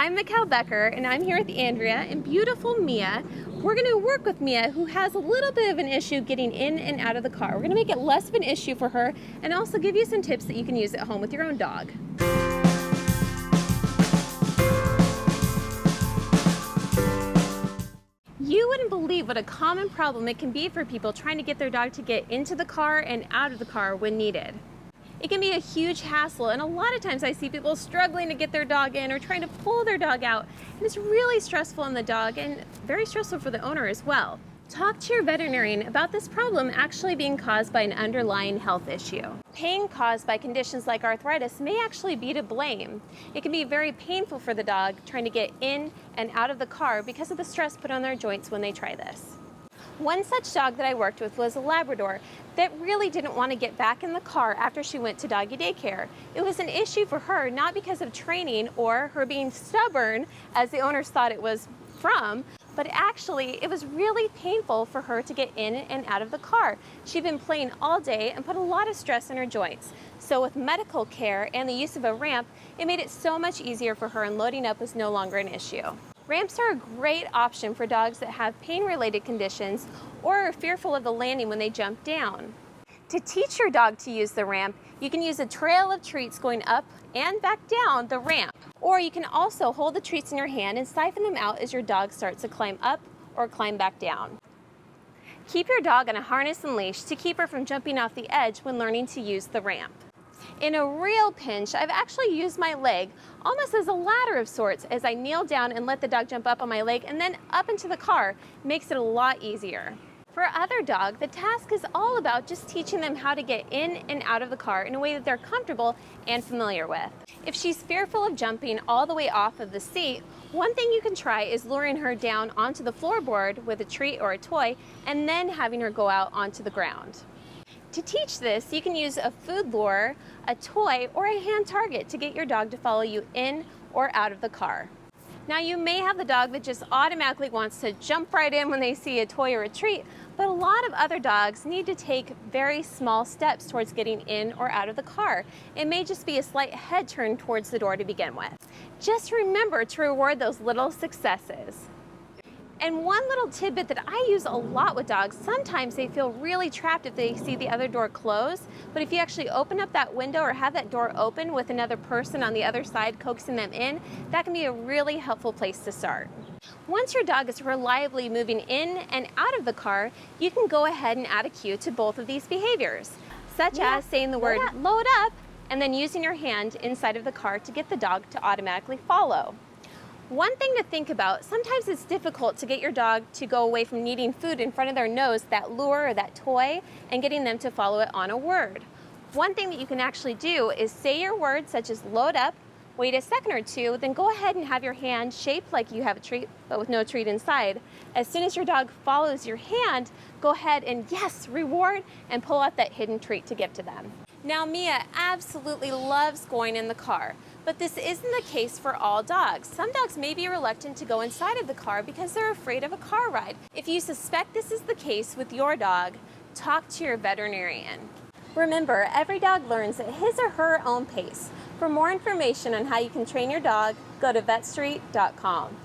I'm Mikkel Becker, and I'm here with Andrea and beautiful Mia. We're going to work with Mia, who has a little bit of an issue getting in and out of the car. We're going to make it less of an issue for her and also give you some tips that you can use at home with your own dog. You wouldn't believe what a common problem it can be for people trying to get their dog to get into the car and out of the car when needed. It can be a huge hassle, and a lot of times I see people struggling to get their dog in or trying to pull their dog out, and it's really stressful on the dog and very stressful for the owner as well. Talk to your veterinarian about this problem actually being caused by an underlying health issue. Pain caused by conditions like arthritis may actually be to blame. It can be very painful for the dog trying to get in and out of the car because of the stress put on their joints when they try this. One such dog that I worked with was a Labrador that really didn't want to get back in the car after she went to doggy daycare. It was an issue for her, not because of training or her being stubborn, as the owners thought it was from, but actually it was really painful for her to get in and out of the car. She'd been playing all day and put a lot of stress on her joints. So with medical care and the use of a ramp, it made it so much easier for her, and loading up was no longer an issue. Ramps are a great option for dogs that have pain-related conditions or are fearful of the landing when they jump down. To teach your dog to use the ramp, you can use a trail of treats going up and back down the ramp. Or you can also hold the treats in your hand and siphon them out as your dog starts to climb up or climb back down. Keep your dog on a harness and leash to keep her from jumping off the edge when learning to use the ramp. In a real pinch, I've actually used my leg almost as a ladder of sorts as I kneel down and let the dog jump up on my leg and then up into the car. Makes it a lot easier. For other dog, the task is all about just teaching them how to get in and out of the car in a way that they're comfortable and familiar with. If she's fearful of jumping all the way off of the seat, one thing you can try is luring her down onto the floorboard with a treat or a toy and then having her go out onto the ground. To teach this, you can use a food lure, a toy, or a hand target to get your dog to follow you in or out of the car. Now, you may have the dog that just automatically wants to jump right in when they see a toy or a treat, but a lot of other dogs need to take very small steps towards getting in or out of the car. It may just be a slight head turn towards the door to begin with. Just remember to reward those little successes. And one little tidbit that I use a lot with dogs, sometimes they feel really trapped if they see the other door closed, but if you actually open up that window or have that door open with another person on the other side coaxing them in, that can be a really helpful place to start. Once your dog is reliably moving in and out of the car, you can go ahead and add a cue to both of these behaviors, such as saying the word load up and then using your hand inside of the car to get the dog to automatically follow. One thing to think about, sometimes it's difficult to get your dog to go away from needing food in front of their nose, that lure or that toy, and getting them to follow it on a word. One thing that you can actually do is say your word, such as load up, wait a second or two, then go ahead and have your hand shaped like you have a treat, but with no treat inside. As soon as your dog follows your hand, go ahead and yes, reward and pull out that hidden treat to give to them. Now, Mia absolutely loves going in the car, but this isn't the case for all dogs. Some dogs may be reluctant to go inside of the car because they're afraid of a car ride. If you suspect this is the case with your dog, talk to your veterinarian. Remember, every dog learns at his or her own pace. For more information on how you can train your dog, go to vetstreet.com.